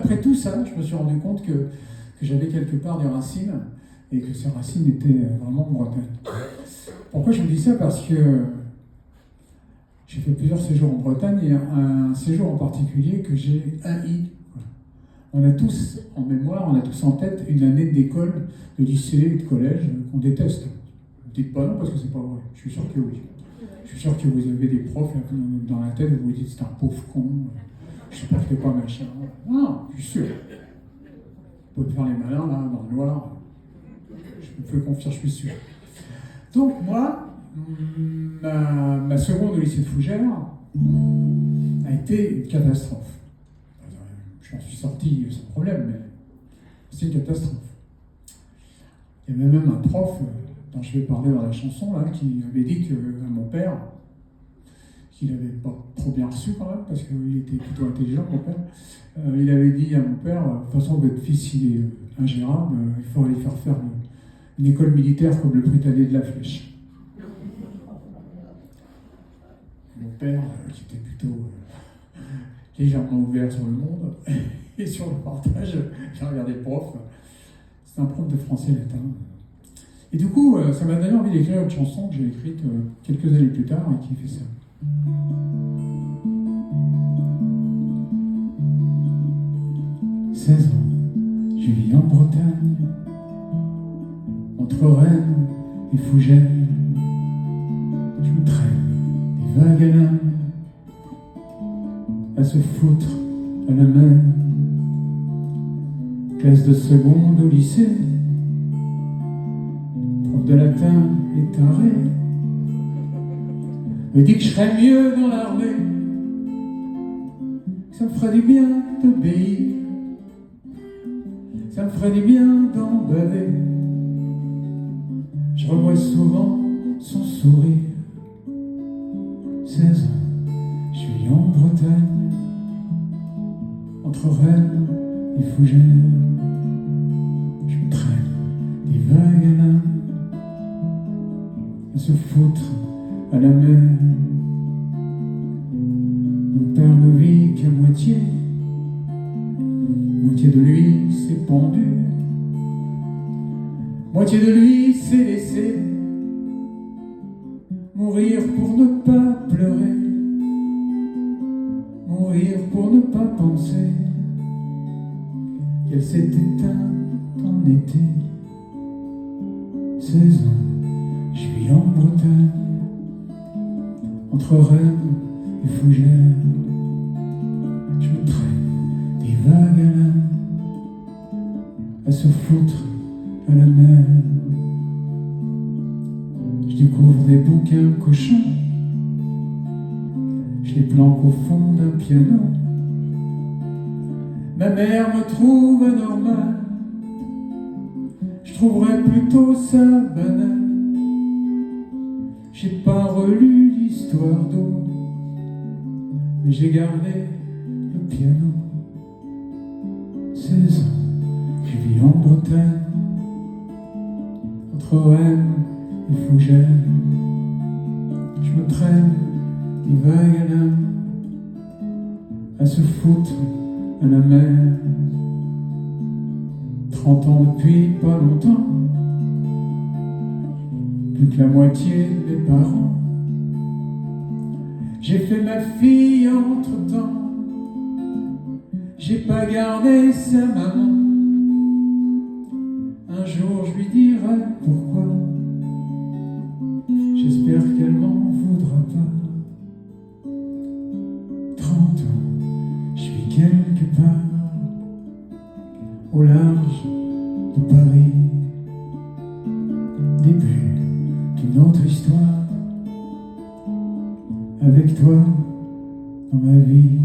après tout ça, je me suis rendu compte que j'avais quelque part des racines, et que ces racines étaient vraiment en Bretagne. Pourquoi je vous dis ça? Parce que j'ai fait plusieurs séjours en Bretagne, et un séjour en particulier que j'ai haï. On a tous en mémoire, on a tous en tête une année d'école, de lycée et de collège qu'on déteste. Ne dites pas non parce que c'est pas vrai, je suis sûr que oui. Je suis sûr que vous avez des profs là, dans la tête et vous vous dites c'est un pauvre con, je supportais pas machin. Non, je suis sûr. Vous pouvez faire les malins là, dans le noir. Je me fais confiance, je suis sûr. Donc moi, ma seconde au lycée de Fougères a été une catastrophe. Je m'en suis sorti sans problème, mais c'est une catastrophe. Il y avait même un prof dont je vais parler dans la chanson là, qui avait dit à mon père, qu'il n'avait pas trop bien reçu quand même, parce qu'il était plutôt intelligent, mon père, il avait dit à mon père, de toute façon votre fils il est ingérable, il faut aller faire une école militaire comme le Britannique de la Flèche. Mon père, qui était plutôt légèrement ouvert sur le monde et sur le partage, j'ai regardé le prof, c'est un prof de français latin. Et du coup, ça m'a donné envie d'écrire une chanson que j'ai écrite quelques années plus tard et qui fait ça. 16 ans, je vis en Bretagne, entre Rennes et Fougères. Je me traîne des vagues à l'âme, à se foutre à la mer. Classe de seconde au lycée, prof de latin et taré, me dit que je serais mieux dans l'armée, que ça me ferait du bien d'obéir, ça me ferait du bien d'en baver. Je revois souvent son sourire. 16 ans, je suis en Bretagne, entre Rennes et Fougères. Je me traîne des vagues à l'âme, à se foutre à la mer. Mon père ne vit qu'à moitié, moitié de lui s'est pendu, moitié de lui s'est laissé mourir pour ne pas pleurer, mourir pour ne pas penser qu'elle s'est éteinte en été. 16 ans, je vis en Bretagne, entre Rennes et Fougères. Je me traîne des vagues à l'âme, à se foutre à la mer. Je découvre des bouquins cochons, je les planque au fond d'un piano. Ma mère me trouve anormal, je trouverais plutôt ça banal. J'ai pas relu l'histoire d'eau, mais j'ai gardé le piano. 16 ans, je vis en Bretagne, entre Rennes et Fougères. Je me traîne des vagues à l'âme, à se foutre à la mer. 30 ans depuis pas longtemps, plus que la moitié de mes parents. J'ai fait ma fille entre-temps, j'ai pas gardé sa maman. Un jour je lui dirai pourquoi, j'espère qu'elle m'en voudra pas. 30 ans, je suis quelque part au large de Paris, début d'une autre histoire, avec toi dans ma vie.